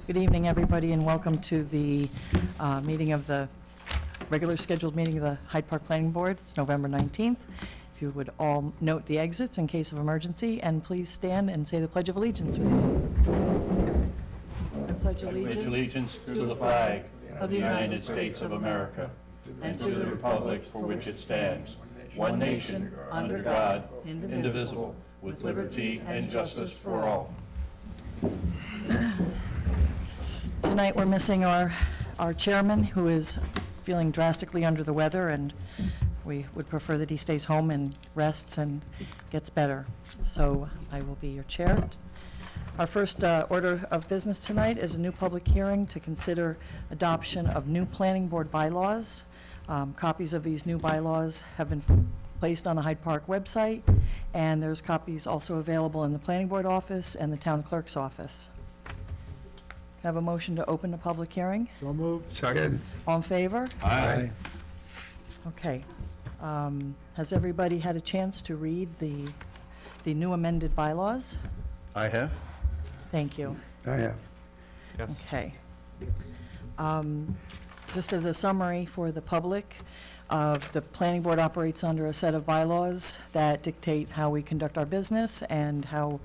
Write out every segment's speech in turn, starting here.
Good evening, everybody, and welcome to the regular scheduled meeting of the Hyde Park Planning Board. It's November 19th. If you would all note the exits in case of emergency, and please stand and say the Pledge of Allegiance with me. I pledge allegiance to the flag of the United States of America and to the republic for which it stands, one nation, under God, indivisible, with liberty and justice for all. Tonight we're missing our chairman, who is feeling drastically under the weather, and we would prefer that he stays home and rests and gets better. So I will be your chair. Our first order of business tonight is a new public hearing to consider adoption of new planning board bylaws. Copies of these new bylaws have been placed on the Hyde Park website, and there's copies also available in the planning board office and the town clerk's office. Can I have a motion to open the public hearing? So moved. Second. All in favor? Aye. Okay. Has everybody had a chance to read the new amended bylaws? I have. Thank you. I have. Yes. Okay. Just as a summary for the public, the planning board operates under a set of bylaws that dictate how we conduct our business and how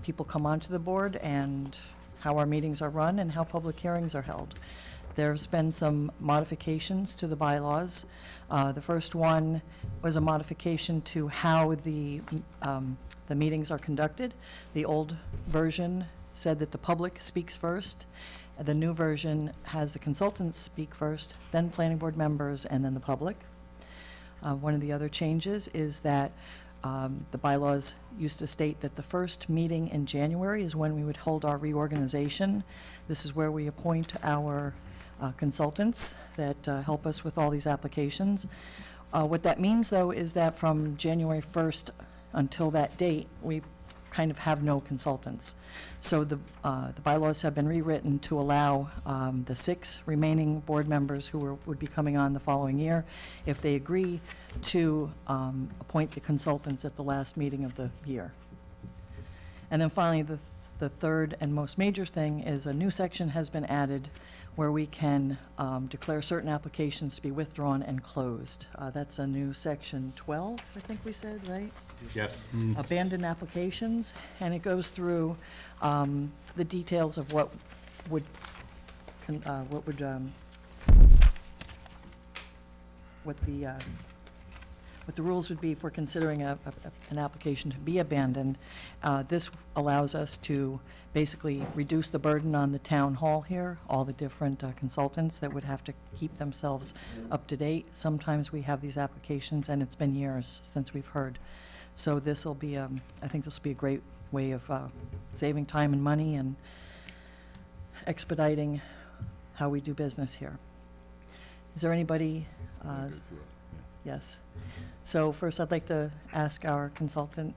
people come onto the board and how our meetings are run and how public hearings are held. There's been some modifications to the bylaws. The first one was a modification to how the meetings are conducted. The old version said that the public speaks first. The new version has the consultants speak first, then planning board members, and then the public. One of the other changes is that the bylaws used to state that the first meeting in January is when we would hold our reorganization. This is where we appoint our consultants that help us with all these applications. What that means, though, is that from January 1st until that date, we kind of have no consultants. So the bylaws have been rewritten to allow the 6 remaining board members who would be coming on the following year, if they agree to appoint the consultants at the last meeting of the year. And then finally, the third and most major thing is a new section has been added where we can declare certain applications to be withdrawn and closed. That's a new section 12, I think we said, right? Yes. Abandoned applications, and it goes through the details of what the rules would be for considering an application to be abandoned. This allows us to basically reduce the burden on the town hall here, all the different consultants that would have to keep themselves up to date. Sometimes we have these applications and it's been years since we've heard. So this will be, I think this will be a great way of saving time and money and expediting how we do business here. Is there anybody? Yes. So first I'd like to ask our consultant,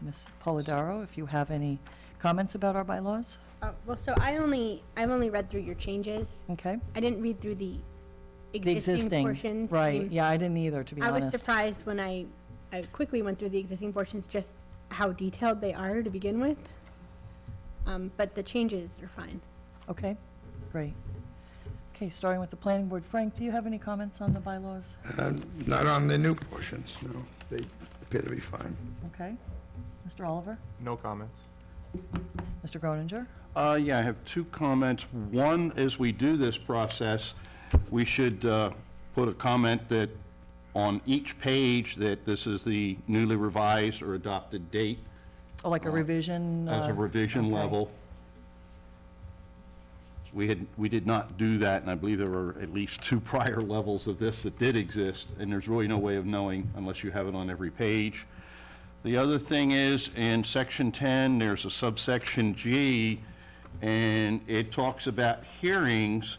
Ms. Polidoro, if you have any comments about our bylaws. Well, so I've only read through your changes. Okay. I didn't read through the The existing portions. Right. Yeah, I didn't either, to be honest. I was surprised when I quickly went through the existing portions, just how detailed they are to begin with. But the changes are fine. Okay, great. Okay, starting with the planning board. Frank, do you have any comments on the bylaws? Not on the new portions, no. They appear to be fine. Okay. Mr. Oliver? No comments. Mr. Groninger? Yeah, I have 2 comments. One, as we do this process, we should put a comment that on each page that this is the newly revised or adopted date. Oh, like a revision? As a revision okay. level. We did not do that, and I believe there were at least 2 prior levels of this that did exist, and there's really no way of knowing unless you have it on every page. The other thing is, in section 10, there's a subsection G, and it talks about hearings,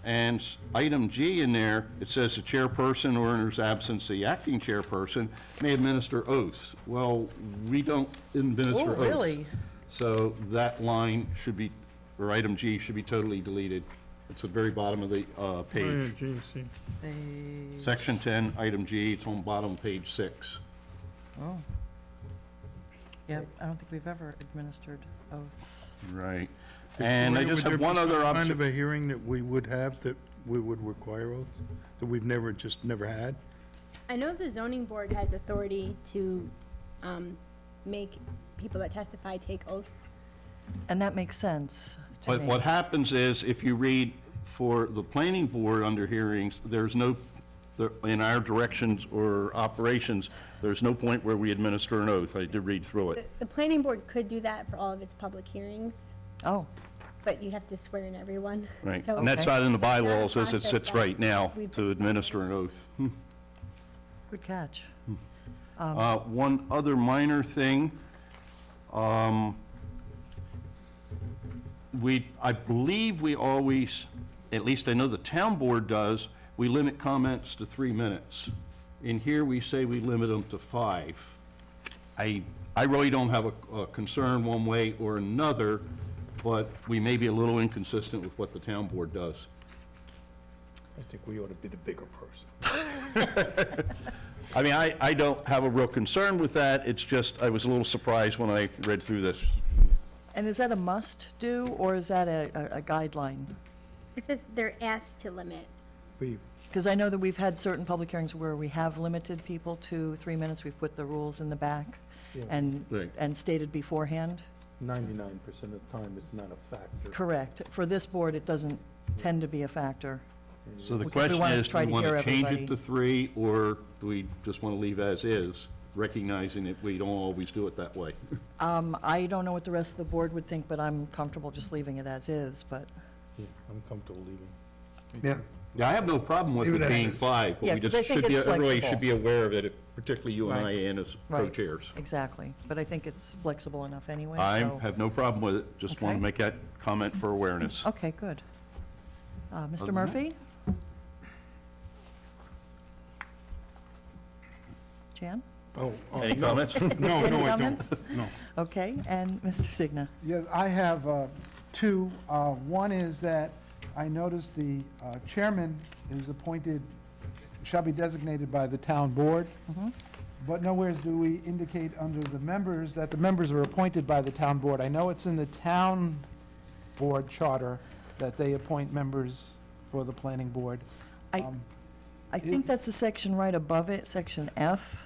and item G in there, it says the chairperson or in his absence, the acting chairperson may administer oaths. Well, we don't administer oaths. Oh, really? So that line should be, or item G should be totally deleted. It's at the very bottom of the page. Section 10, item G, it's on bottom page 6. Oh. Yeah, I don't think we've ever administered oaths. Right. And I Victoria, just would have there one be other some kind observation. of a hearing that we would have that we would require oaths, that we've never had? I know the zoning board has authority to make people that testify take oaths. And that makes sense to But me. what happens is, if you read for the planning board under hearings, there's no, in our directions or operations, there's no point where we administer an oath. I did read through it. The planning board could do that for all of its public hearings, Oh, but you have to swear in everyone. Right, So- and that's not in the bylaws as it Process sits that right now, we've- to administer an oath. good catch. One other minor thing, I believe we always, at least I know the town board does, we limit comments to 3 minutes. In here, we say we limit them to 5. I really don't have a concern one way or another, but we may be a little inconsistent with what the town board does. I think we ought to be the bigger person. I mean, I don't have a real concern with that, it's just, I was a little surprised when I read through this. And is that a must-do, or is that a guideline? It says they're asked to limit. We, Because I know that we've had certain public hearings where we have limited people to 3 minutes. We've put the rules in the back Yeah. and, Right. and stated beforehand. 99% of the time, it's not a factor. Correct. For this board, it doesn't tend to be a factor. So the We question wanna is, do try we to want hear to change everybody. it to 3, or do we just want to leave as is, recognizing that we don't always do it that way? I don't know what the rest of the board would think, but I'm comfortable just leaving it as is, but, Yeah, I'm comfortable leaving. yeah, Yeah, I have no problem with Leave it it as being is. 5, Yeah, but we 'cause just I think should be, it's everybody flexible. should be aware of it, particularly you and I Right. and as Right. co-chairs. exactly. But I think it's flexible enough anyway, I so. have no problem with it, just want to Okay. make that comment for awareness. Okay, good. Other Mr. than Murphy? Jan? oh, Any no. comments? No, Any no, I comments? don't, no. Okay, and Mr. Signa? Yes, I have two. One is that I noticed the chairman is appointed, shall be designated by the town board, but nowhere do we indicate under the members that the members are appointed by the town board. I know it's in the town board charter that they appoint members for the planning board. I Um, I think that's the section right above it, section F.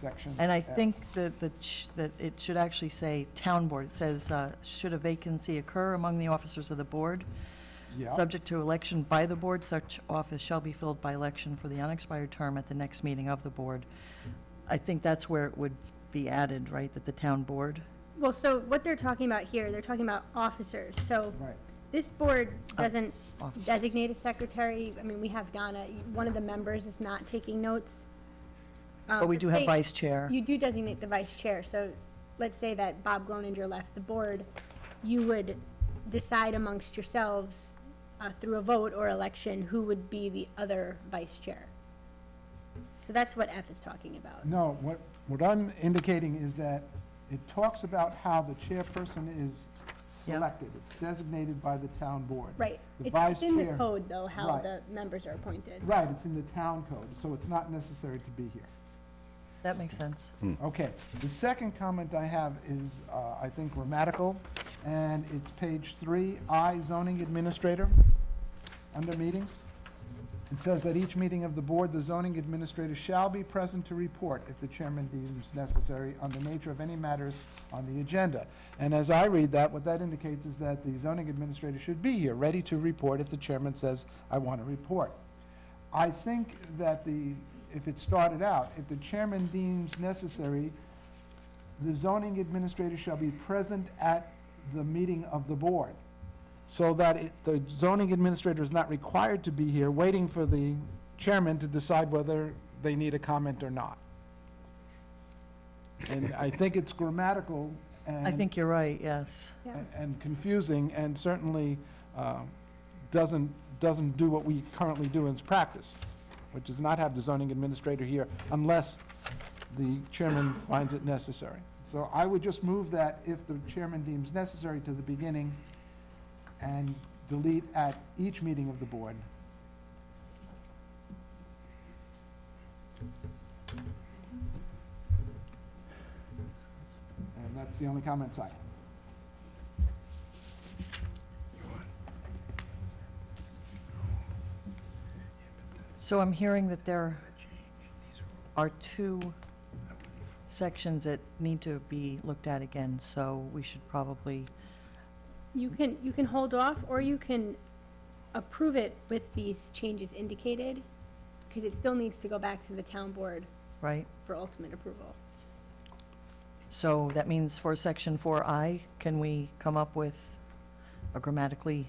Section. And I F. think that that it should actually say town board. It says, should a vacancy occur among the officers of the board, Yeah. subject to election by the board, such office shall be filled by election for the unexpired term at the next meeting of the board. I think that's where it would be added, right, that the town board? Well, so what they're talking about here, they're talking about officers. So Right. this board doesn't officers. designate a secretary. I mean, we have Donna, one of the members is not taking notes. But we do have they- vice chair. You do designate the vice chair, so let's say that Bob Groninger left the board, you would decide amongst yourselves through a vote or election who would be the other vice chair. So that's what F is talking about. No, what I'm indicating is that it talks about how the chairperson is Yep. selected. It's designated by the town board. Right. The It's vice in the chair- code, though, how Right. the members are appointed. Right, it's in the town code, so it's not necessary to be here. That makes sense. Okay, the second comment I have is, I think grammatical, and it's page 3, I, zoning administrator, under meetings. It says that each meeting of the board, the zoning administrator shall be present to report, if the chairman deems necessary, on the nature of any matters on the agenda. And as I read that, what that indicates is that the zoning administrator should be here, ready to report if the chairman says, I want to report. I think that if it started out, if the chairman deems necessary, the zoning administrator shall be present at the meeting of the board, so that the zoning administrator is not required to be here waiting for the chairman to decide whether they need a comment or not. And I think it's grammatical and. I think you're right, yes. Yeah. And confusing, and certainly doesn't do what we currently do in practice, which is not have the zoning administrator here unless the chairman finds it necessary. So I would just move that if the chairman deems necessary to the beginning, and delete at each meeting of the board. And that's the only comments I have. So I'm hearing that there are two sections that need to be looked at again, so we should probably, You can hold off, or you can approve it with these changes indicated, because it still needs to go back to the town board right? for ultimate approval. So that means for section 4I, can we come up with a grammatically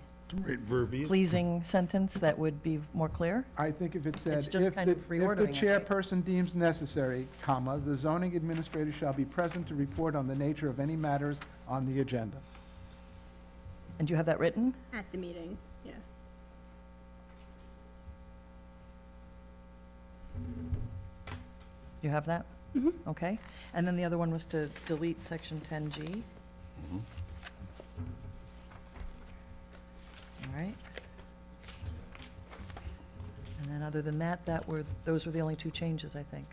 Right, verbiage. pleasing sentence that would be more clear? I think if it said, It's just if kind the, of if the reordering, I think. chairperson deems necessary, comma, the zoning administrator shall be present to report on the nature of any matters on the agenda. And do you have that written? At the meeting, yeah. You have that? Mm-hmm. Okay. And then the other one was to delete section 10G. All right. And then other than that, those were the only two changes, I think.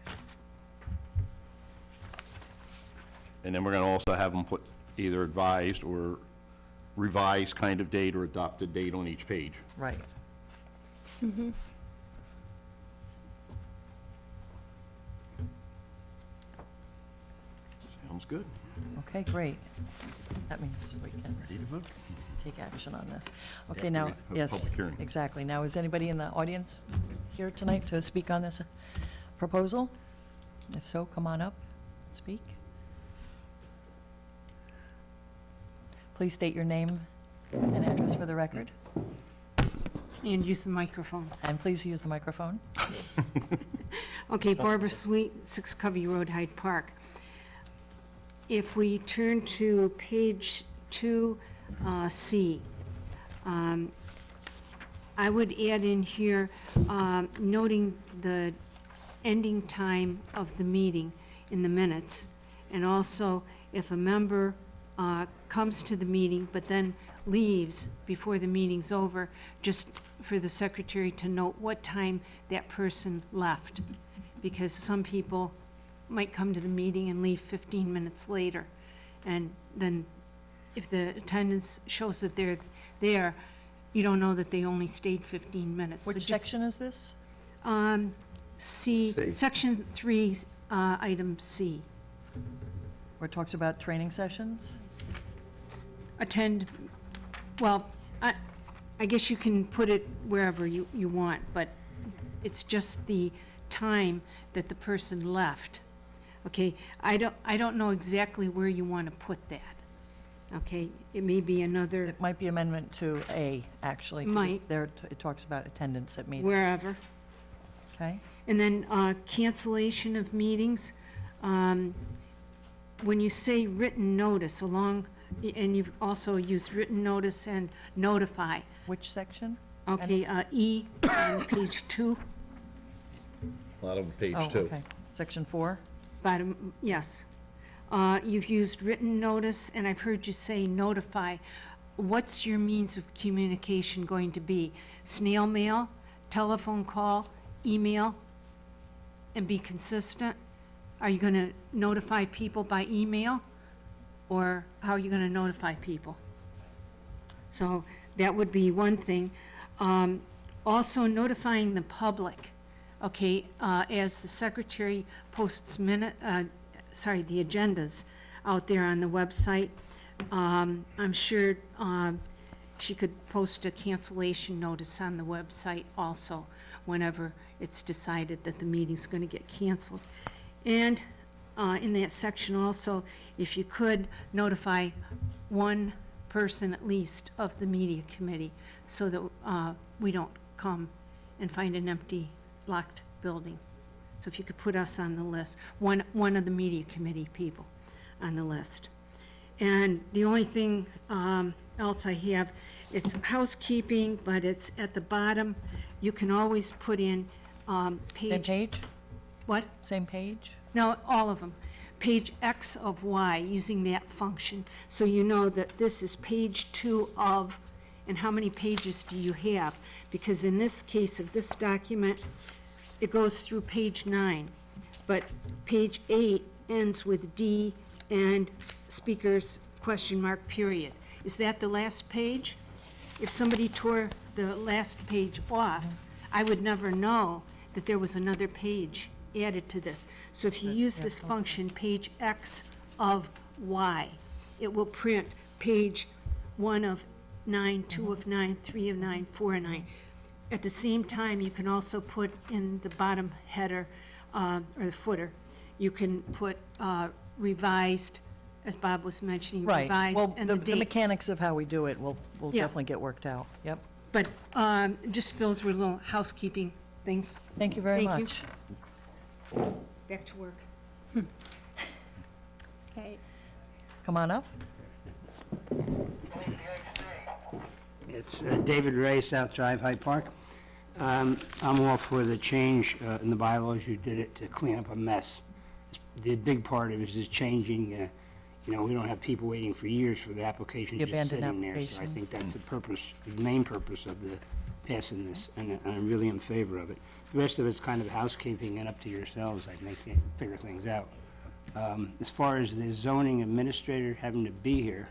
And then we're going to also have them put either advised or revised kind of date or adopted date on each page. Right. Sounds good. Okay, great. That means we can Ready to vote? take action on this. Okay, After now, we have a yes, public hearing. exactly. Now, is anybody in the audience here tonight to speak on this proposal? If so, come on up, speak. Please state your name and address for the record, And use the microphone. and please use the microphone. Okay, Barbara Sweet, 6 Covey Road, Hyde Park. If we turn to page 2C, I would add in here, noting the ending time of the meeting in the minutes, and also if a member comes to the meeting but then leaves before the meeting's over, just for the secretary to note what time that person left. Because some people might come to the meeting and leave 15 minutes later. And then if the attendance shows that they're there, you don't know that they only stayed 15 minutes. So Which just, section is this? C, section 3, item C. Where it talks about training sessions? Attend, well, I guess you can put it wherever you want, but it's just the time that the person left. Okay, I don't know exactly where you want to put that. Okay, it may be another, It might be amendment to A, actually. 'cause Might. There, it talks about attendance at meetings. wherever. Okay? And then cancellation of meetings. When you say written notice along, and you've also used written notice and notify. Which section? Okay, E on page 2, A lot of page Oh, two. okay. Section 4? bottom, yes. You've used written notice, and I've heard you say notify. What's your means of communication going to be? Snail mail, telephone call, email, and be consistent? Are you going to notify people by email, or how are you going to notify people? So that would be one thing. Also notifying the public, okay, as the secretary posts the agendas out there on the website. I'm sure she could post a cancellation notice on the website also whenever it's decided that the meeting's going to get canceled. And in that section also, if you could notify one person at least of the media committee so that we don't come and find an empty, locked building. So if you could put us on the list, one of the media committee people on the list. And the only thing else I have, it's housekeeping, but it's at the bottom. You can always put in Same page? What? Same page? No, all of them. Page X of Y, using that function. So you know that this is page 2 of, and how many pages do you have? Because in this case of this document, it goes through page 9. But page 8 ends with D and speakers, question mark, period. Is that the last page? If somebody tore the last page off, I would never know that there was another page added to this. So if you use this function, page X of Y, it will print page 1 of 9, 2 of 9, 3 of 9, 4 of 9. At the same time, you can also put in the bottom header, or the footer, you can put revised, as Bob was mentioning, Right. revised, Well, and the the date. mechanics of how we do it will Yeah. definitely get worked out. Yep. But just those were little housekeeping things. Thank you very Thank you. much. Back to work. Okay, Come on up. It's David Ray, South Drive, Hyde Park. I'm all for the change in the bylaws. You did it to clean up a mess. The big part of it is just changing, we don't have people waiting for years for the applications The just abandoned sitting there. So I applications. think that's the purpose, the main purpose of the passing this, and I'm really in favor of it. The rest of it's kind of housekeeping and up to yourselves, I'd figure things out. As far as the zoning administrator having to be here,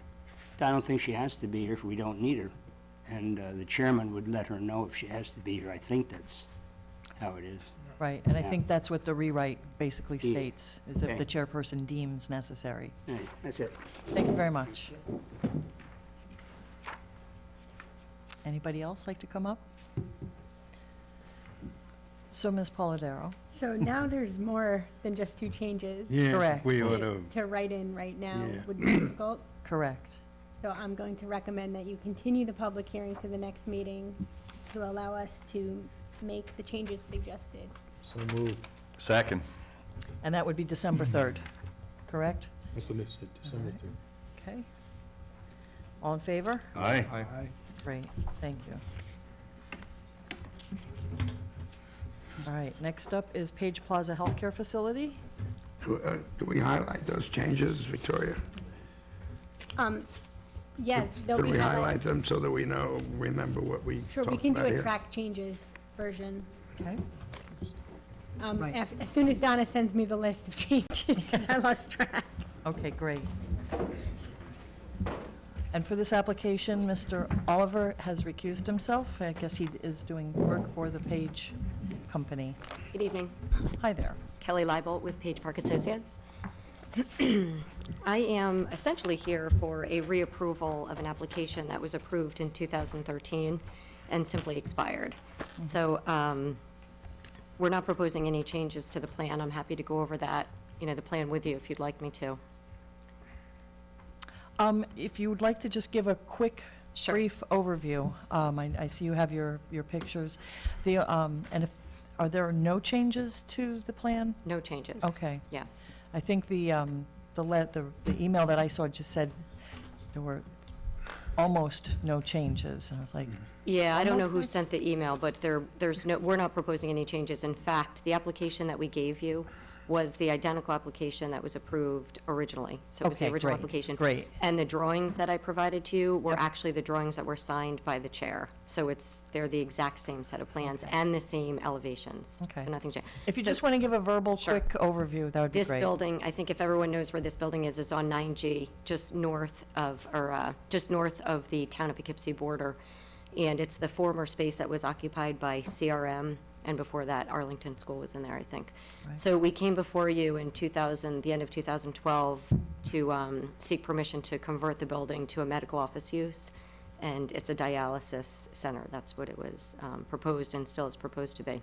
I don't think she has to be here if we don't need her. And the chairman would let her know if she has to be here. I think that's how it is. Right, and I Yeah. think that's what the rewrite basically Yeah. states, is if Okay. the chairperson deems necessary. All right, that's it. Thank you very much. Anybody else like to come up? So, Ms. Polidoro, so now there's more than just 2 changes. Yeah, Correct. we ought to, To write in right now Yeah. would be difficult. correct. So I'm going to recommend that you continue the public hearing to the next meeting to allow us to make the changes suggested. So move. Second. And that would be December 3rd, correct? that's what it said, December 3rd. Okay. All in favor? Aye. Great, thank you. All right, next up is Page Plaza Healthcare Facility. Do we highlight those changes, Victoria? Yes, they'll Could be we highlighted. highlight them so that we know, remember what we Sure, we talked can do about a here? track changes version. Okay. Right. As soon as Donna sends me the list of changes, because I lost track. Okay, great. And for this application, Mr. Oliver has recused himself. I guess he is doing work for the Page Company. Good evening. Hi there. Kelly Leibolt with Page Park Associates. I am essentially here for a reapproval of an application that was approved in 2013 and simply expired. So we're not proposing any changes to the plan. I'm happy to go over that, the plan with you if you'd like me to. If you would like to just give a quick, Sure. brief overview. I see you have your pictures. And are there no changes to the plan? No changes. Okay. Yeah. I think the email that I saw just said there were almost no changes. And I was like, Yeah, I don't know Almost who like- sent the email, but we're not proposing any changes. In fact, the application that we gave you was the identical application that was approved originally. So it was the Okay, original great, application. great. And the drawings that I provided to you were Yep. actually the drawings that were signed by the chair. So they're the exact same set of plans and the same elevations. Okay. So nothing changed. if you So just want to give a verbal, Sure. quick overview, that would be This great. building, I think if everyone knows where this building is on 9G, just north of the town of Poughkeepsie border. And it's the former space that was occupied by CRM, and before that, Arlington School was in there, I think. Right. So we came before you in the end of 2012, to seek permission to convert the building to a medical office use, and it's a dialysis center. That's what it was proposed and still is proposed to be.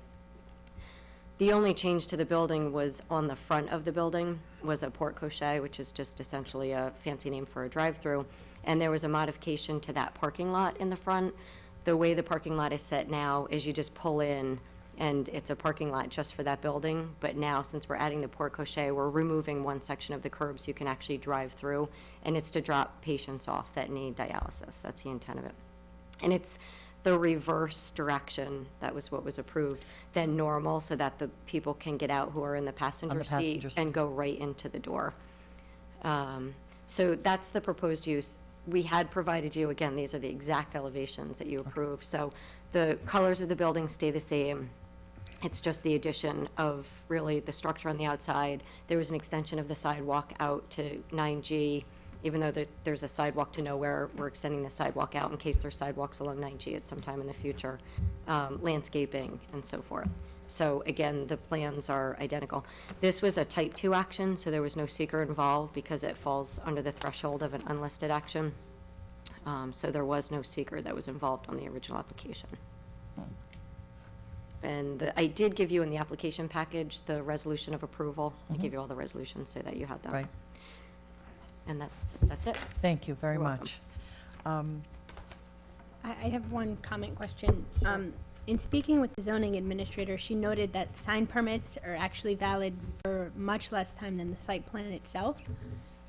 The only change to the building was on the front of the building was a porte cochere, which is just essentially a fancy name for a drive-through. And there was a modification to that parking lot in the front. The way the parking lot is set now is you just pull in and it's a parking lot just for that building. But now, since we're adding the porte cochere, we're removing one section of the curb so you can actually drive through. And it's to drop patients off that need dialysis. That's the intent of it. And it's the reverse direction, that was what was approved, than normal, so that the people can get out who are in the passenger passenger seat seat. and go right into the door. So that's the proposed use. We had provided you, again, these are the exact elevations that you approved. So the colors of the building stay the same. It's just the addition of really the structure on the outside. There was an extension of the sidewalk out to 9G. Even though there's a sidewalk to nowhere, we're extending the sidewalk out in case there's sidewalks along 9G at some time in the future. Landscaping and so forth. So again, the plans are identical. This was a type 2 action, so there was no seeker involved because it falls under the threshold of an unlisted action. So there was no seeker that was involved on the original application. And I did give you in the application package the resolution of approval. I gave you all the resolutions so that you had them. Right. And that's it. Thank you very You're welcome. much. I have one comment question. In speaking with the zoning administrator, she noted that sign permits are actually valid for much less time than the site plan itself.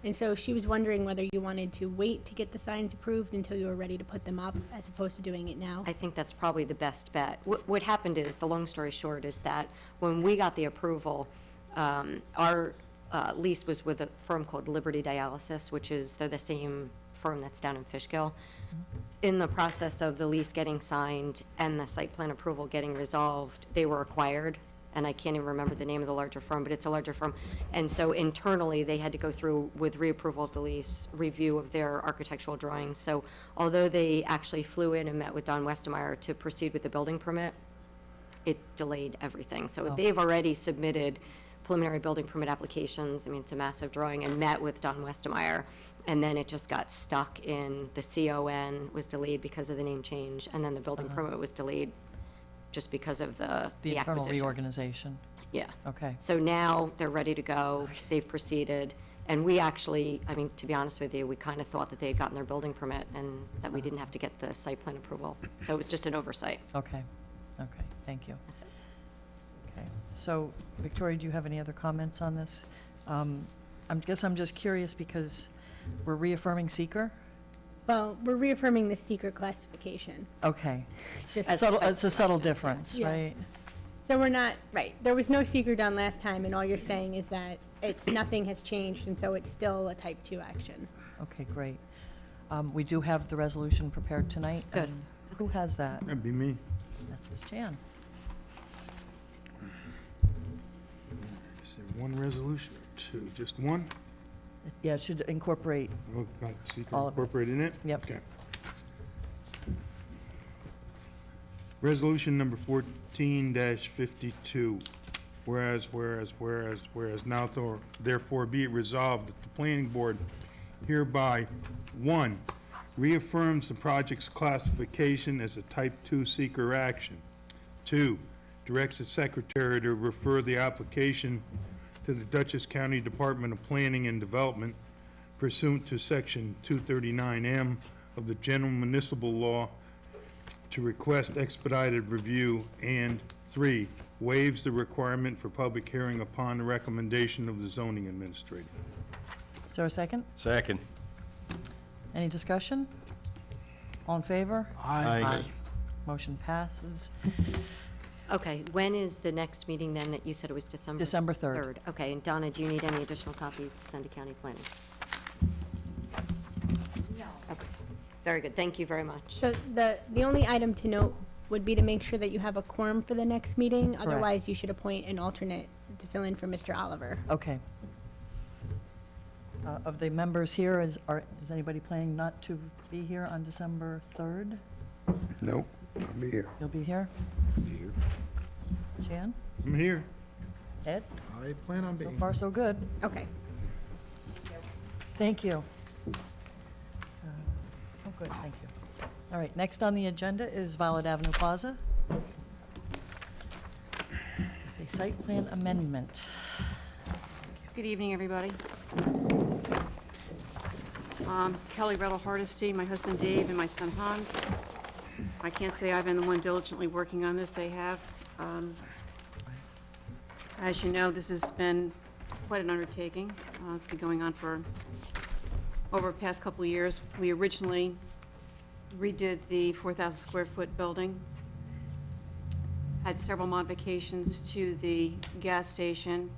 And so she was wondering whether you wanted to wait to get the signs approved until you were ready to put them up, as opposed to doing it now. I think that's probably the best bet. What happened is, the long story short, is that when we got the approval, our lease was with a firm called Liberty Dialysis, which is, they're the same firm that's down in Fishkill. In the process of the lease getting signed and the site plan approval getting resolved, they were acquired, and I can't even remember the name of the larger firm, but it's a larger firm. And so internally, they had to go through with reapproval of the lease, review of their architectural drawings. So although they actually flew in and met with Don Westemeyer to proceed with the building permit, it delayed everything. So they've already submitted preliminary building permit applications. I mean, it's a massive drawing, and met with Don Westemeyer. And then it just got stuck in the CON was delayed because of the name change, and then the building permit was delayed just because of the Internal acquisition. reorganization. Yeah. Okay. So now they're ready to go. They've proceeded. And we actually, I mean, to be honest with you, we kind of thought that they had gotten their building permit and that we didn't have to get the site plan approval. So it was just an oversight. Okay. Okay. Thank you. That's it. Okay. So, Victoria, do you have any other comments on this? I guess I'm just curious because we're reaffirming seeker? Well, we're reaffirming the seeker classification. Okay. Just- It's a subtle difference, Yes. right? So we're not, right, there was no seeker done last time, and all you're saying is that nothing has changed, and so it's still a type 2 action. Okay, great. We do have the resolution prepared tonight. Good. Who has that? That'd be me. That's Jan. Is there one resolution or two? Just one? Yeah, it should incorporate, Oh, got secret All of it. incorporated in it? Yep. Okay. Resolution number 14-52. Whereas, now therefore be it resolved that the planning board hereby, 1, reaffirms the project's classification as a type 2 seeker action. 2, directs the secretary to refer the application to the Dutchess County Department of Planning and Development pursuant to Section 239M of the General Municipal Law to request expedited review, and 3, waives the requirement for public hearing upon the recommendation of the zoning administrator. is there a second? Second. Any discussion? All in favor? Aye. Motion passes. Okay, when is the next meeting then that you said it was December? December 3rd. Okay, and Donna, do you need any additional copies to send to county planning? No. Okay, very good, thank you very much. So the only item to note would be to make sure that you have a quorum for the next meeting. Correct. Otherwise, you should appoint an alternate to fill in for Mr. Oliver. Okay. Of the members here, is anybody planning not to be here on December 3rd? Nope, I'll be here. You'll be here? Jan? I'm here. Ed? I plan on So being. far, so good. Okay. Thank you. Oh, good, thank you. All right, next on the agenda is Violet Avenue Plaza. A site plan amendment. Good evening, everybody. Kelly Rettle Hardesty, my husband Dave, and my son Hans. I can't say I've been the one diligently working on this, they have. As you know, this has been quite an undertaking. It's been going on for over the past couple of years. We originally redid the 4,000 square foot building, had several modifications to the gas station,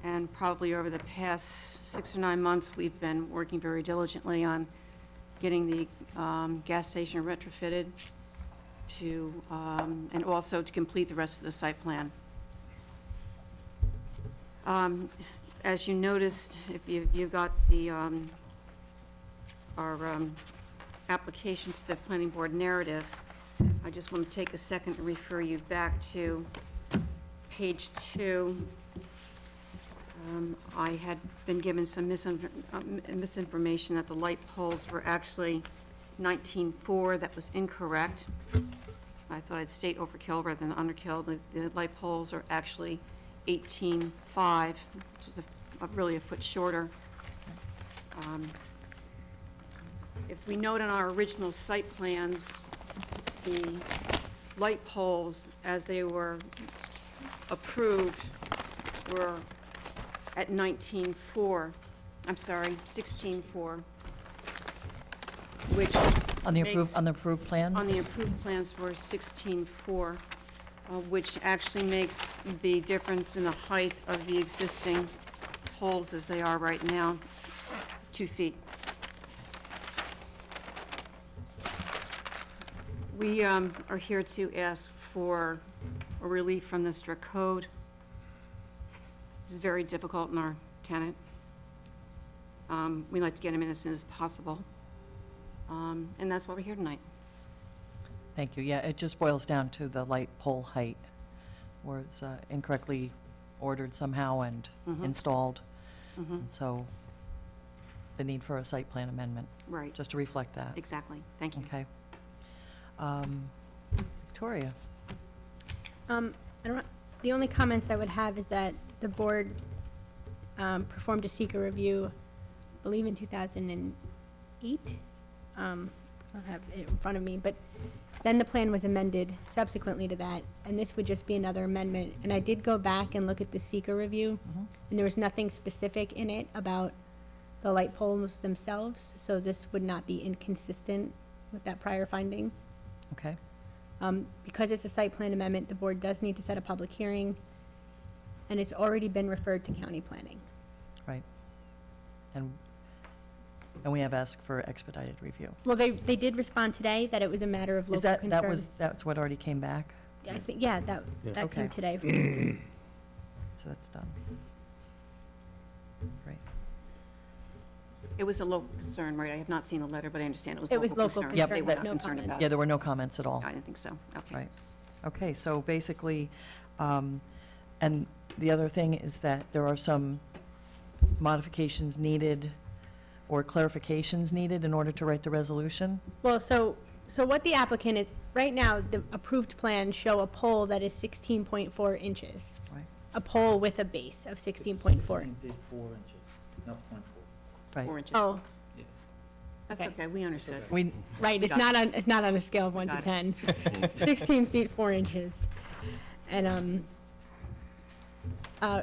and probably over the past 6 to 9 months, we've been working very diligently on getting the gas station retrofitted to, and also to complete the rest of the site plan. As you noticed, if you've got the, our application to the planning board narrative, I just want to take a second and refer you back to page 2, I had been given some misinformation that the light poles were actually 19.4. That was incorrect. I thought I'd state overkill rather than underkill. The light poles are actually 18.5, which is really a foot shorter. If we note on our original site plans, the light poles, as they were approved, were at 19.4, I'm sorry, 16.4, which On the makes- approved plans? on the approved plans were 16.4, which actually makes the difference in the height of the existing poles as they are right now, 2 feet. We are here to ask for a relief from the strict code. This is very difficult in our tenant. We'd like to get him in as soon as possible. And that's why we're here tonight. Thank you. Yeah, it just boils down to the light pole height was incorrectly ordered somehow and installed. And so the need for a site plan amendment, Right, just to reflect that. exactly. Thank you. Okay. Victoria? I don't, the only comments I would have is that the board performed a seeker review, I believe in 2008. I don't have it in front of me, but then the plan was amended subsequently to that, and this would just be another amendment. And I did go back and look at the seeker review, and there was nothing specific in it about the light poles themselves, so this would not be inconsistent with that prior finding. Okay. Because it's a site plan amendment, the board does need to set a public hearing, and it's already been referred to county planning. Right. And we have asked for expedited review. Well, they did respond today that it was a matter of local Is that, concern. that's what already came back? I think, yeah, that came Okay. today. So that's done. Great. It was a local concern, right? I have not seen the letter, but I understand it was It was local local concern. Yep. They were with not no concerned comments. about Yeah, it. there were no comments at all. I didn't think so. Okay. Right. Okay, so basically, and the other thing is that there are some modifications needed or clarifications needed in order to write the resolution? Well, so what the applicant is, right now, the approved plans show a pole that is 16.4 inches. Right. A pole with a base of 16.4. 4 inches, not 0.4. Right. 4 inches. Oh, That's okay. okay, we understood. We, right, it's not on a scale of 1 to Got 10. 16 feet, 4 inches. And,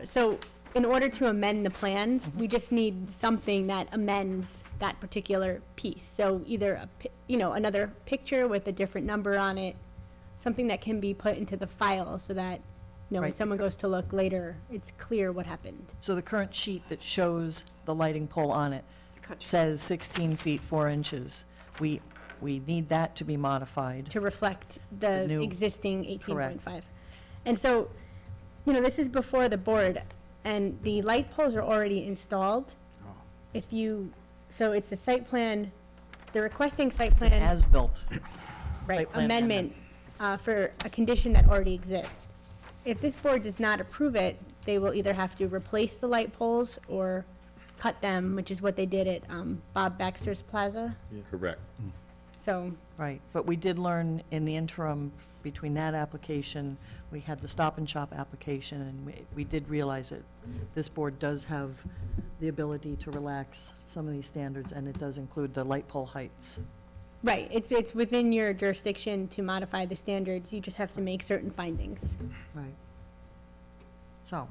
so in order to amend the plans, we just need something that amends that particular piece. So either, another picture with a different number on it, something that can be put into the file so that, when Right. someone goes to look later, it's clear what happened. so the current sheet that shows the lighting pole on it Cut. says 16 feet, 4 inches. We need that to be modified. To reflect The the new- existing 18.5. And so, this is before the board, and the light poles are already installed. So it's a site plan, they're requesting site plan, As-built. right, site plan amendment for a condition that already exists. If this board does not approve it, they will either have to replace the light poles or cut them, which is what they did at Bob Baxter's Plaza. Correct. So, Right, but we did learn in the interim between that application, we had the Stop and Shop application, and we did realize that this board does have the ability to relax some of these standards, and it does include the light pole heights. right, it's within your jurisdiction to modify the standards, you just have to make certain findings. Right. So,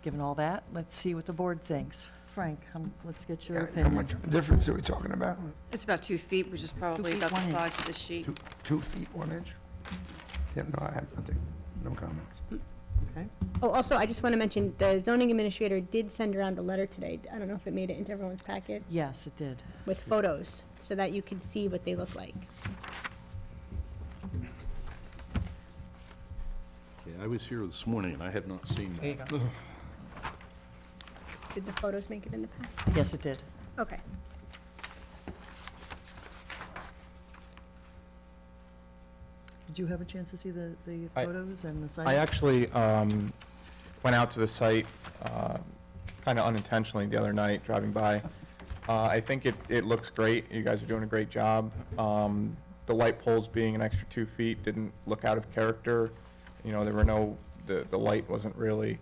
given all that, let's see what the board thinks. Frank, let's get your How opinion. much difference are we talking about? It's about 2 feet, which is probably feet, about the 1 inch. size of the sheet. 2 feet, 1 inch? Yeah, no, I have nothing, no comments. Okay. Oh, also, I just want to mention, the zoning administrator did send around a letter today, I don't know if it made it into everyone's packet, Yes, it did. with photos, so that you could see what they look like. Okay, I was here this morning and I had not seen There you that. go. Did the photos make it in the packet? Yes, it did. Okay. Did you have a chance to see the I- photos and the site? I actually went out to the site kind of unintentionally the other night, driving by. I think it looks great. You guys are doing a great job. The light poles being an extra 2 feet didn't look out of character. You know, there were no, the light wasn't really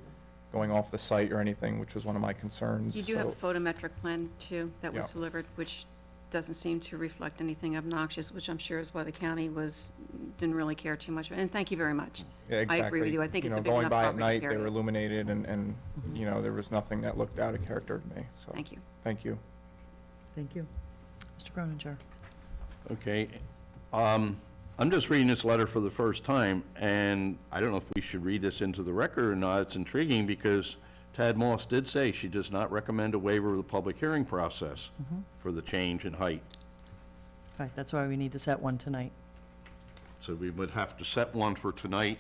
going off the site or anything, which was one of my concerns. You do have a So- photometric plan, too, that was Yeah. delivered, which doesn't seem to reflect anything obnoxious, which I'm sure is why the county didn't really care too much. And thank you very much. Yeah, exactly. I agree with you. I think it's a big Going enough by at property night, they area. were illuminated, and, you know, there was nothing that looked out of character to me, so. Thank you. Thank you. Thank you. Mr. Croninger? Okay, I'm just reading this letter for the first time, and I don't know if we should read this into the record or not. It's intriguing because Tad Moss did say she does not recommend a waiver of the public hearing process for the change in height. Right, that's why we need to set one tonight. So we would have to set one for tonight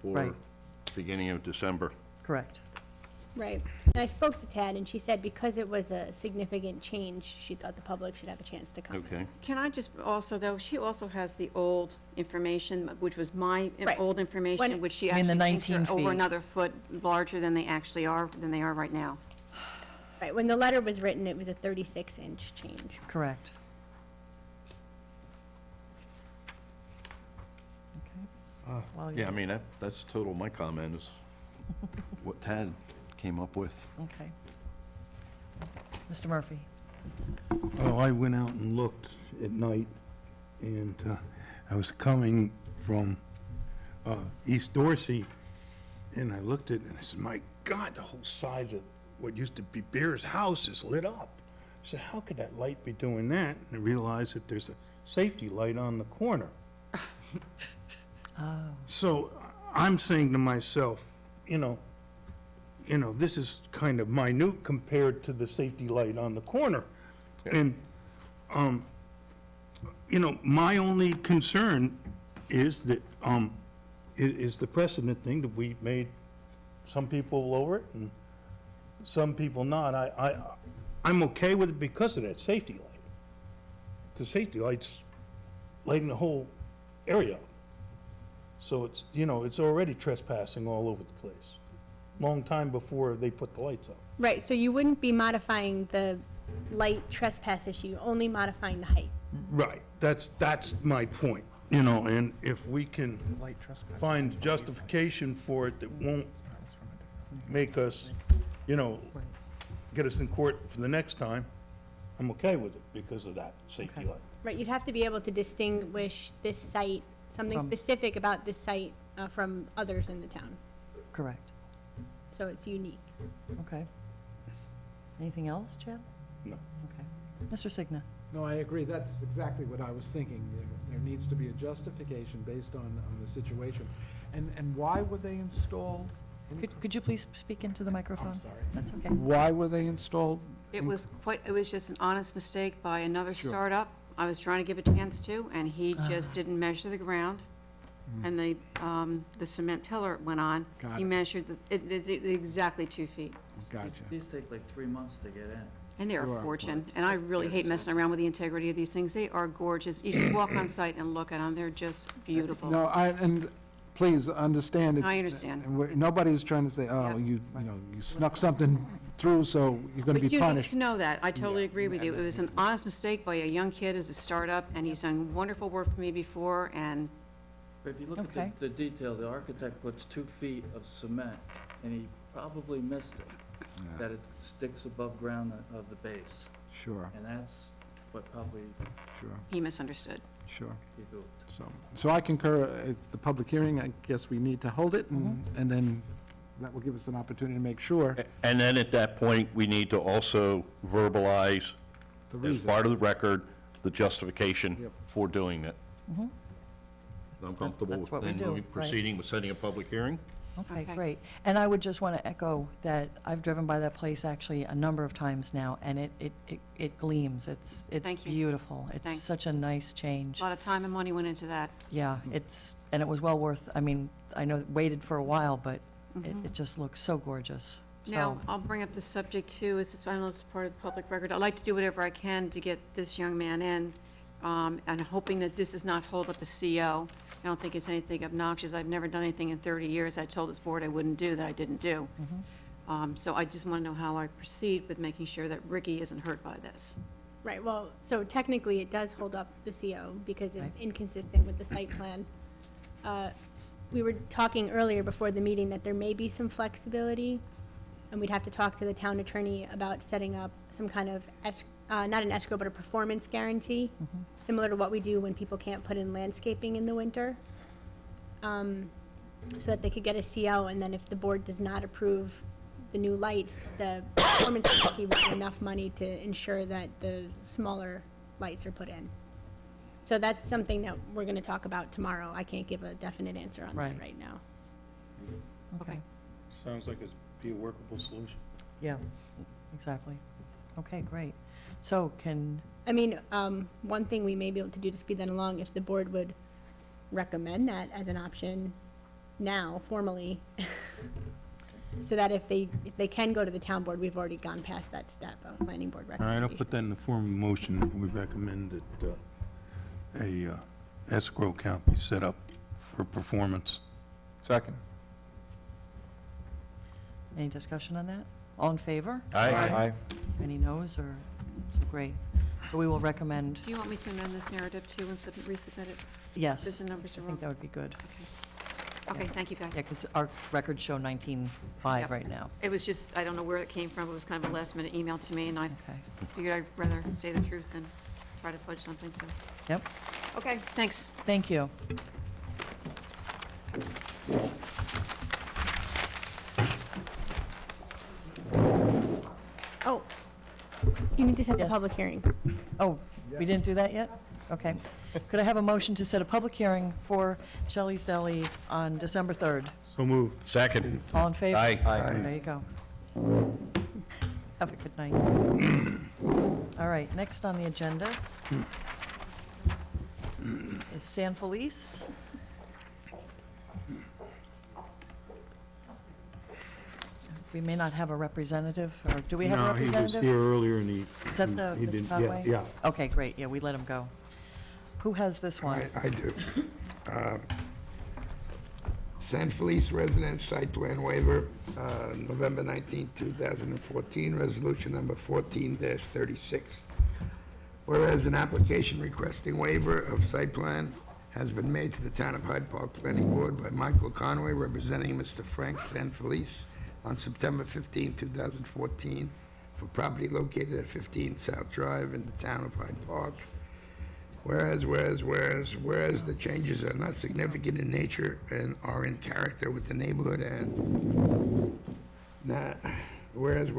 or Right. beginning of December. Correct. Right. And I spoke to Tad, and she said because it was a significant change, she thought the public should have a chance to comment. Okay. Can I just also, though, she also has the old information, which was my Right. old information, When- which she I mean, the actually thinks 19 are over feet. another foot larger than they actually are, than they are right now. Right, when the letter was written, it was a 36-inch change. Correct. Okay. While Yeah, I you're- mean, that's total my comment is what Tad came up with. Okay. Mr. Murphy? Oh, I went out and looked at night, and I was coming from East Dorsey, and I looked at it, and I said, my God, the whole side of what used to be Bear's house is lit up. I said, how could that light be doing that? And I realized that there's a safety light on the corner. So I'm saying to myself, this is kind of minute compared to the safety light on the corner. And, my only concern is that, is the precedent thing that we made some people lower it and some people not. I'm okay with it because of that safety light. Because safety lights lighting the whole area up. So it's, it's already trespassing all over the place. Long time before they put the lights up. Right, so you wouldn't be modifying the light trespass issue, only modifying the height. Right, that's my point, and if we can Light trespass. find justification for it that won't make us, get us in court for the next time, I'm okay with it because of that safety Okay. light. Right, you'd have to be able to distinguish this site, something From- specific about this site from others in the town. Correct. So it's unique. Okay. Anything else, Chad? No. Okay. Mr. Signa? No, I agree. That's exactly what I was thinking. There needs to be a justification based on the situation. And why were they installed? Could you please speak into the microphone? I'm sorry. That's okay. Why were they installed? It was just an honest mistake by another startup. I was trying to give a chance to, and he just didn't measure the ground. And the cement pillar went on. Got He it. measured exactly 2 feet. Gotcha. These take like 3 months to get in. And they're Sure. a fortune, and I really hate messing around with the integrity of these things. They are gorgeous. You should walk on site and look at them. They're just beautiful. No, and please understand. I understand. Nobody's trying to say, oh, Yep. you snuck something through, so you're going to But be you need punished. to know that. I totally agree with you. It was an honest mistake by a young kid as a startup, and he's done wonderful work for me before, and But if you look Okay. at the detail, the architect puts 2 feet of cement, and he probably missed it, that it sticks above ground of the base. Sure, And that's what probably sure, he misunderstood. sure. he built. So I concur, at the public hearing, I guess we need to hold it, and then that will give us an opportunity to make sure And then at that point, we need to also verbalize, the as reason. part of the record, the justification Yep. for doing it. I'm comfortable that's with what we then do, moving- right. proceeding with setting a public hearing. Okay, Okay. great. And I would just want to echo that I've driven by that place actually a number of times now, and it gleams. It's Thank you. beautiful. It's Thanks. such a nice change. A lot of time and money went into that. Yeah, and it was well worth, I mean, I know it waited for a while, but it just looks so gorgeous. Now, So, I'll bring up the subject too, I know it's part of the public record. I'd like to do whatever I can to get this young man in, and hoping that this does not hold up a CO. don't think it's anything obnoxious. I've never done anything in 30 years I told this board I wouldn't do that I didn't do. So I just want to know how I proceed with making sure that Ricky isn't hurt by this. Right, well, so technically it does hold up the CO because it's inconsistent with the site plan. We were talking earlier before the meeting that there may be some flexibility, and we'd have to talk to the town attorney about setting up some kind of, not an escrow, but a performance guarantee, similar to what we do when people can't put in landscaping in the winter, so that they could get a CO, and then if the board does not approve the new lights, the performance guarantee would be enough money to ensure that the smaller lights are put in. So that's something that we're gonna talk about tomorrow. I can't give a definite answer on that Right. right now. Okay. Sounds like it'd be a workable solution. Yeah, exactly. Okay, great. So can, I mean, one thing we may be able to do to speed that along, if the board would recommend that as an option now, formally, so that if they can go to the town board, we've already gone past that step of planning board All right, recommendation. I'll put that in the form of a motion. We recommend that a escrow account be set up for performance. Second. any discussion on that? All in favor? Aye. Any noes, or, so great. So we will recommend, Do you want me to amend this narrative too and resubmit it? yes. Because the numbers are I wrong? think that would be good. Okay, thank you, guys. Yeah, because our records show 19.5 Yep. right now. It was just, I don't know where it came from. It was kind of a last-minute email to me, and I Okay. figured I'd rather say the truth than try to fudge something, so. Yep, Okay, thanks. thank you. Oh, you need to set the Yes. public hearing. Oh, we didn't do that yet? Okay. Could I have a motion to set a public hearing for Shelley's Deli on December 3rd? So move. Second. All in favor? Aye. There you go. Have a good night. All right, next on the agenda is San Felice. We may not have a representative, or do we have a No, he was representative? here earlier and Is that the, he Mr. didn't, Conway? yeah. Okay, great, yeah, we let him go. Who has this one? I do. San Felice Residence Site Plan Waiver, November 19, 2014, Resolution Number 14-36. Whereas an application requesting waiver of site plan has been made to the Town of Hyde Park Planning Board by Michael Conway, representing Mr. Frank San Felice, on September 15, 2014, for property located at 15 South Drive in the Town of Hyde Park. Whereas the changes are not significant in nature and are in character with the neighborhood, and now, whereas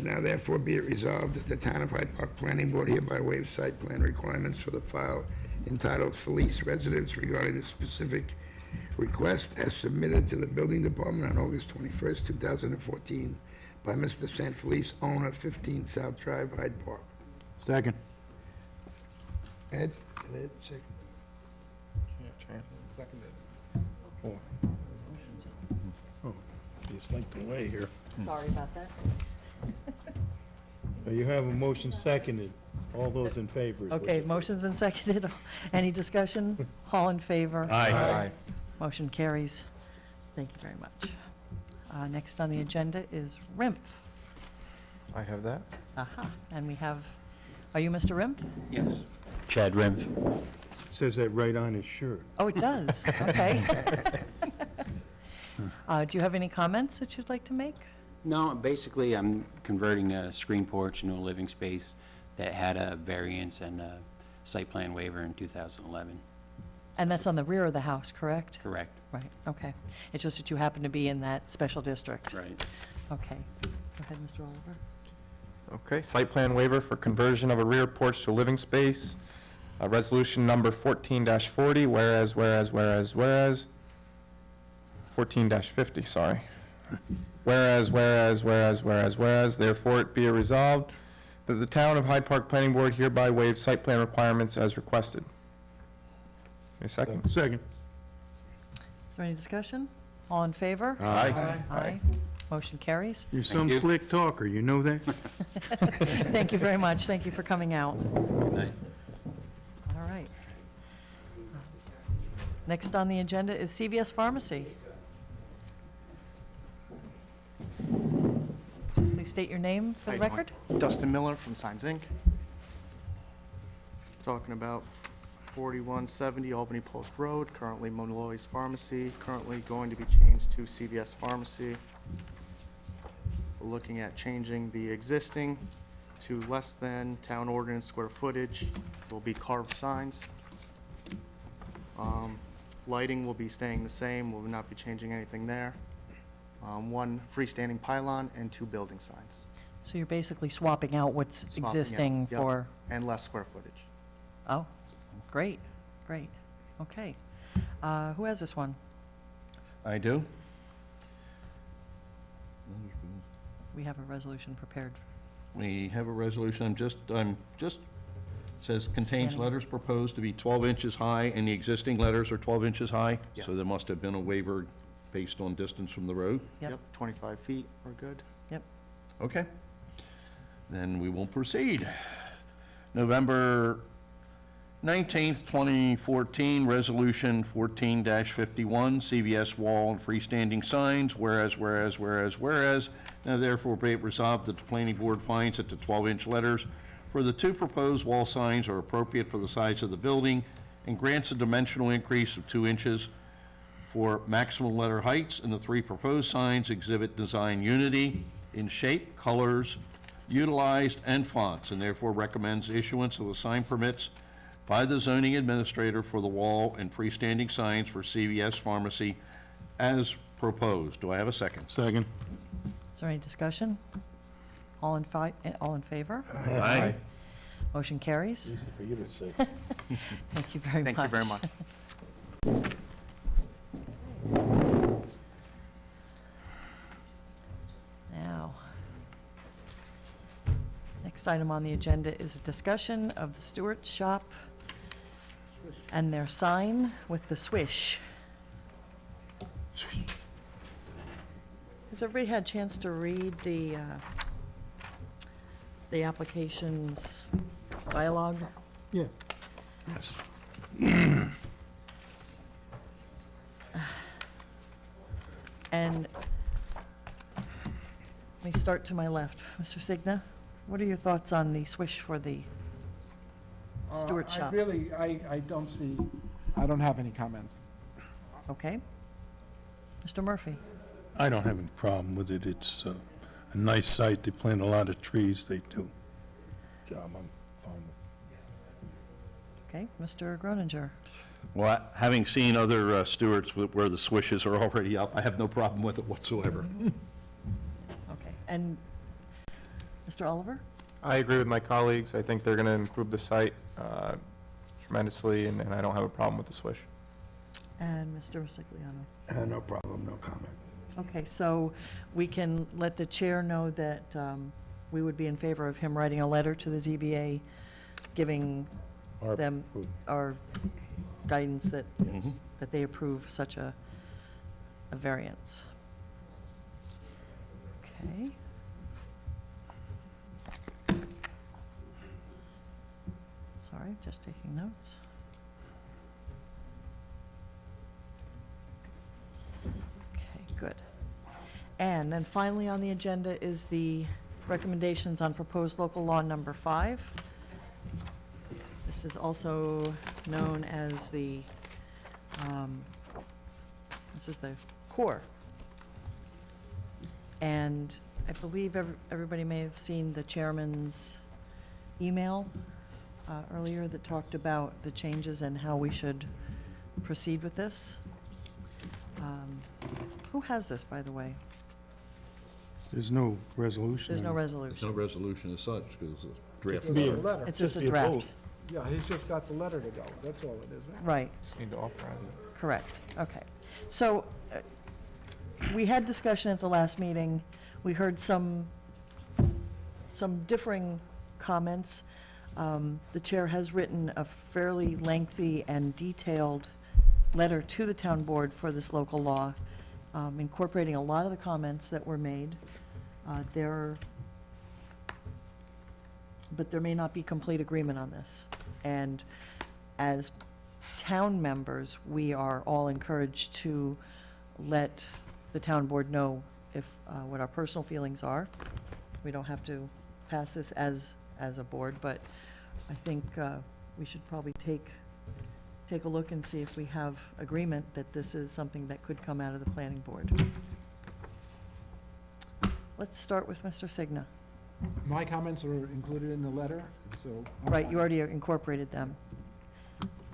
now therefore be it resolved that the Town of Hyde Park Planning Board hereby waives site plan requirements for the file entitled Felice Residence regarding the specific request as submitted to the Building Department on August 21st, 2014 by Mr. San Felice, owner, 15 South Drive, Hyde Park. Second. Ed, second. Oh, you slipped away here. Sorry about that. So you have a motion seconded. All those in favor? is what Okay, you- motion's been seconded. Any discussion? All in favor? Aye. Motion carries. Thank you very much. Next on the agenda is Rymph. I have that. Aha, and we have, are you Mr. Rymph? Yes. Chad Rymph. Says that right on his shirt. Oh, it does, okay. Do you have any comments that you'd like to make? No, basically, I'm converting a screen porch into a living space that had a variance and a site plan waiver in 2011. And that's on the rear of the house, correct? Correct. Right, okay. It's just that you happen to be in that special district. Right. Okay. Go ahead, Mr. Oliver. Okay, site plan waiver for conversion of a rear porch to a living space. Resolution number 14-40, whereas, 14-50, sorry. Whereas, therefore it be it resolved that the Town of Hyde Park Planning Board hereby waives site plan requirements as requested. A second? Second. Is there any discussion? All in favor? Aye. Aye. Motion carries. You're some you. slick talker, you know that? Thank you very much. Thank you for coming out. Good night. All right. Next on the agenda is CVS Pharmacy. Please state your name for the record. Dustin Miller from Signs Inc. Talking about 4170 Albany Post Road, currently Molloy's Pharmacy, currently going to be changed to CVS Pharmacy. We're looking at changing the existing to less than town ordinance square footage. There will be carved signs. Lighting will be staying the same, we will not be changing anything there. One freestanding pylon and 2 building signs. So you're basically swapping out what's Swapping out, existing yep, for, and less square footage. oh, great, great. Okay. Who has this one? I do. We have a resolution prepared. We have a resolution, I'm just, says contains Scanning. letters proposed to be 12 inches high, and the existing letters are 12 inches high? Yes. So there must have been a waiver based on distance from the road? Yep. 25 feet, we're good. Yep. Okay. Then we will proceed. November 19th, 2014, Resolution 14-51, CVS wall and freestanding signs, whereas, now therefore be it resolved that the planning board finds that the 12-inch letters for the 2 proposed wall signs are appropriate for the size of the building and grants a dimensional increase of 2 inches for maximum letter heights, and the 3 proposed signs exhibit design unity in shape, colors, utilized, and fonts, and therefore recommends issuance of the sign permits by the zoning administrator for the wall and freestanding signs for CVS Pharmacy as proposed. Do I have a second? Second. Is there any discussion? All in favor? Aye. Motion carries. Easy for you to say. Thank you very much. Thank you very much. Now, next item on the agenda is a discussion of the Stewart shop and their sign with the swish. Has everybody had a chance to read the application's dialogue? Yeah. And let me start to my left. Mr. Signa, what are your thoughts on the swish for the Stewart shop? I don't see, I don't have any comments. Okay. Mr. Murphy? I don't have any problem with it. It's a nice site. They plant a lot of trees. They do. Job, I'm fine with. Okay. Mr. Groninger? Well, having seen other Stewarts where the swishes are already up, I have no problem with it whatsoever. Okay. And Mr. Oliver? I agree with my colleagues. I think they're going to improve the site tremendously, and I don't have a problem with the swish. And Mr. Rosigliano? No problem, no comment. Okay, so we can let the chair know that we would be in favor of him writing a letter to the ZBA, giving them our guidance that, that they approve such a variance. Okay. Sorry, just taking notes. Okay, good. And then finally on the agenda is the recommendations on proposed local law number 5. This is also known as the, this is the core. And I believe everybody may have seen the chairman's email earlier that talked about the changes and how we should proceed with this. Who has this, by the way? There's no resolution. There's no There's resolution. no resolution as such, because it's a draft. Just a letter. It's just a Be a draft. vote. Yeah, he's just got the letter to go. That's all it is, right? Right, Just need to authorize it. correct. Okay. So we had discussion at the last meeting. We heard some differing comments. The chair has written a fairly lengthy and detailed letter to the town board for this local law, incorporating a lot of the comments that were made. But there may not be complete agreement on this. And as town members, we are all encouraged to let the town board know if, what our personal feelings are. We don't have to pass this as a board, but I think we should probably take a look and see if we have agreement that this is something that could come out of the planning board. Let's start with Mr. Signa. My comments are included in the letter, so. I'm Right, fine. you already incorporated them.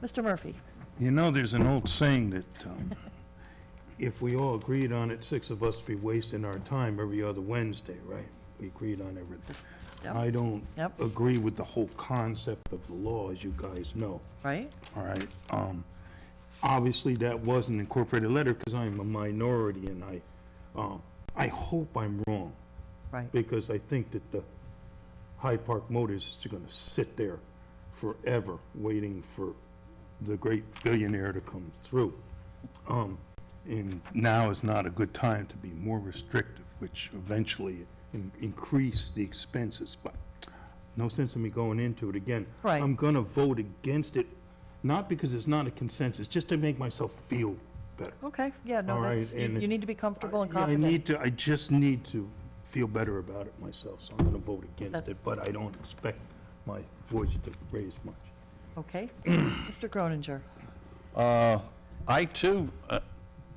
Mr. Murphy? You know, there's an old saying that, if we all agreed on it, 6 of us be wasting our time every other Wednesday, right? We agreed on everything. Yep. I don't Yep. agree with the whole concept of the law, as you guys know. Right? All right, obviously, that wasn't incorporated letter, because I'm a minority, and I hope I'm wrong. Right. Because I think that the Hyde Park Motors is gonna sit there forever, waiting for the great billionaire to come through. And now is not a good time to be more restrictive, which eventually increase the expenses, but no sense in me going into it again. Right. I'm gonna vote against it, not because it's not a consensus, just to make myself feel better. Okay, yeah, no, All right, that's, you and you need to be comfortable and Yeah, confident. I just need to feel better about it myself, so I'm gonna vote against That- it, but I don't expect my voice to raise much. Okay, Mr. Croninger? I too,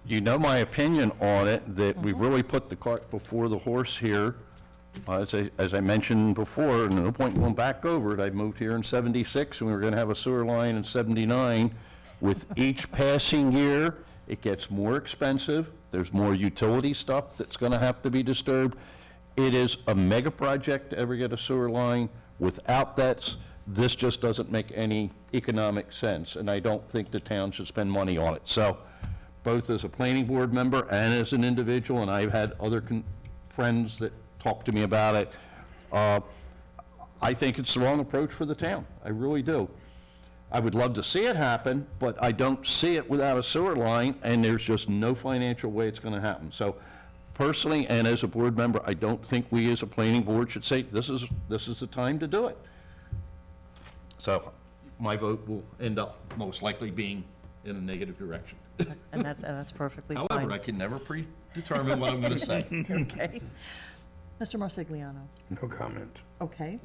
you know my opinion on it, that we really put the cart before the horse here. As I mentioned before, and no point in going back over it, I moved here in '76, and we were gonna have a sewer line in '79. With each passing year, it gets more expensive, there's more utility stuff that's gonna have to be disturbed. It is a mega project to ever get a sewer line. Without that, this just doesn't make any economic sense, and I don't think the town should spend money on it. So, both as a planning board member and as an individual, and I've had other friends that talk to me about it, I think it's the wrong approach for the town. I really do. I would love to see it happen, but I don't see it without a sewer line, and there's just no financial way it's gonna happen. So personally, and as a board member, I don't think we as a planning board should say, this is the time to do it. So my vote will end up most likely being in a negative direction. And that's perfectly fine. However, I can never predetermine what I'm gonna say. Okay. Mr. Marsigliano? No comment. Okay.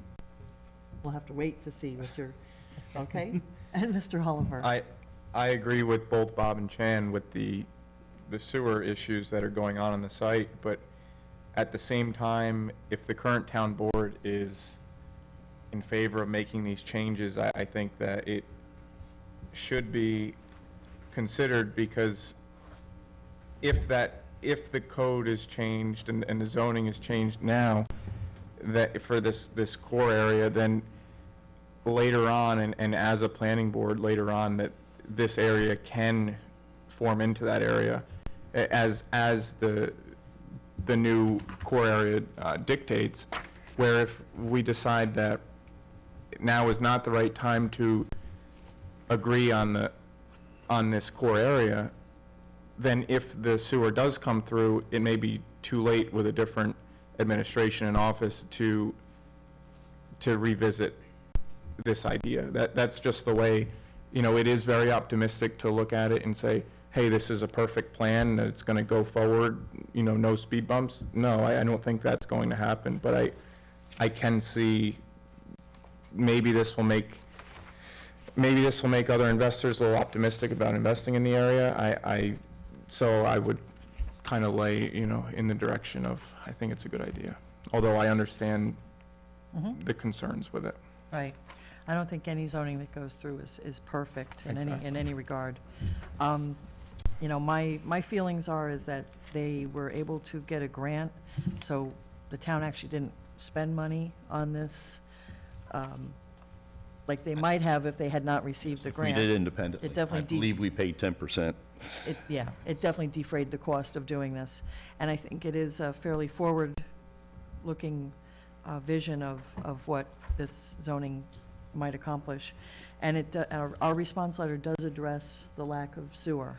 We'll have to wait to see what you're, okay? And Mr. Oliver? I agree with both Bob and Chan with the sewer issues that are going on the site, but at the same time, if the current town board is in favor of making these changes, I think that it should be considered, because if the code is changed and the zoning is changed now, that for this core area, then later on, and as a planning board later on, that this area can form into that area as the new core area dictates, where if we decide that now is not the right time to agree on this core area, then if the sewer does come through, it may be too late with a different administration and office to revisit this idea. That's just the way, it is very optimistic to look at it and say, hey, this is a perfect plan, that it's gonna go forward, no speed bumps. No, I don't think that's going to happen, but I can see maybe this will make other investors a little optimistic about investing in the area. So I would kind of lay, in the direction of, I think it's a good idea. Although I understand the concerns with it. Right. I don't think any zoning that goes through is perfect in any regard. My feelings is that they were able to get a grant, so the town actually didn't spend money on this, like they might have if they had not received the We grant. did independently. It definitely I believe we paid 10%. It definitely defrayed the cost of doing this. And I think it is a fairly forward-looking vision of what this zoning might accomplish. And our response letter does address the lack of sewer.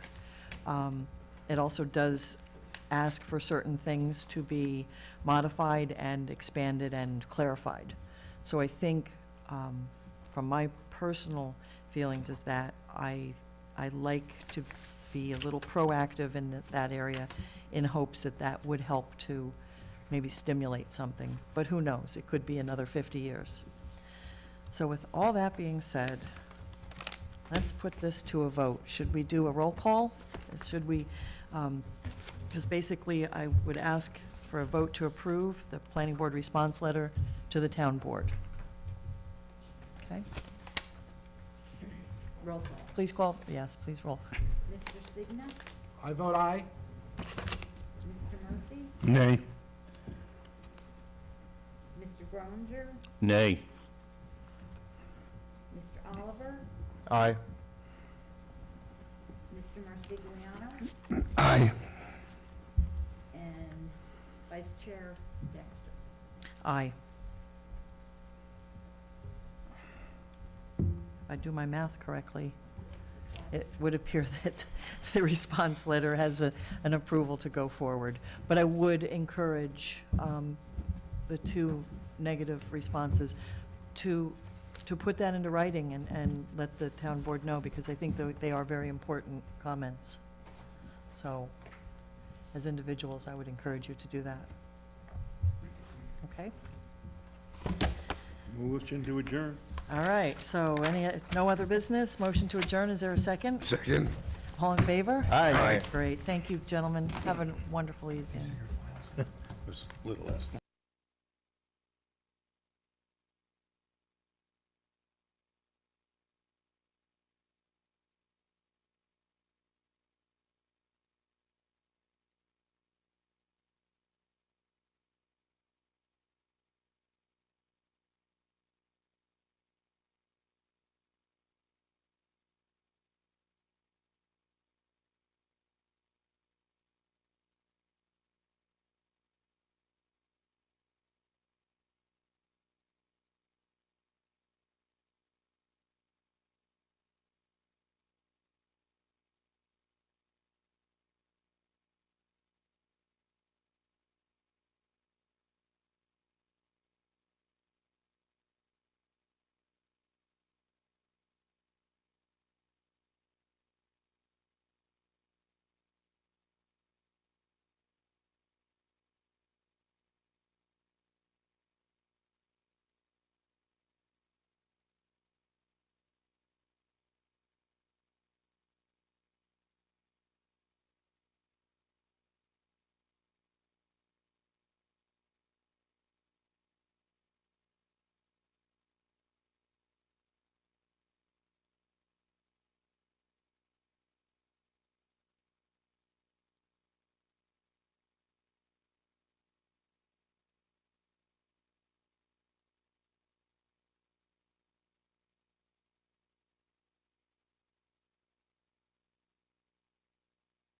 It also does ask for certain things to be modified and expanded and clarified. So I think, from my personal feelings, is that I like to be a little proactive in that area in hopes that that would help to maybe stimulate something. But who knows? It could be another 50 years. So with all that being said, let's put this to a vote. Should we do a roll call? Should we, because basically I would ask for a vote to approve the planning board response letter to the town board. Okay? Roll call. Please call, yes, please roll. Mr. Signa? I vote aye. Mr. Murphy? Nay. Mr. Groninger? Nay. Mr. Oliver? Aye. Mr. Marsigliano? Aye. And Vice Chair Dexter? Aye. If I do my math correctly, it would appear that the response letter has an approval to go forward. But I would encourage the two negative responses to put that into writing and let the town board know, because I think they are very important comments. So, as individuals, I would encourage you to do that. Okay? Motion to adjourn. All right, so no other business? Motion to adjourn, is there a second? Second. All in favor? Aye. Great, thank you, gentlemen. Have a wonderful evening. Was a little less.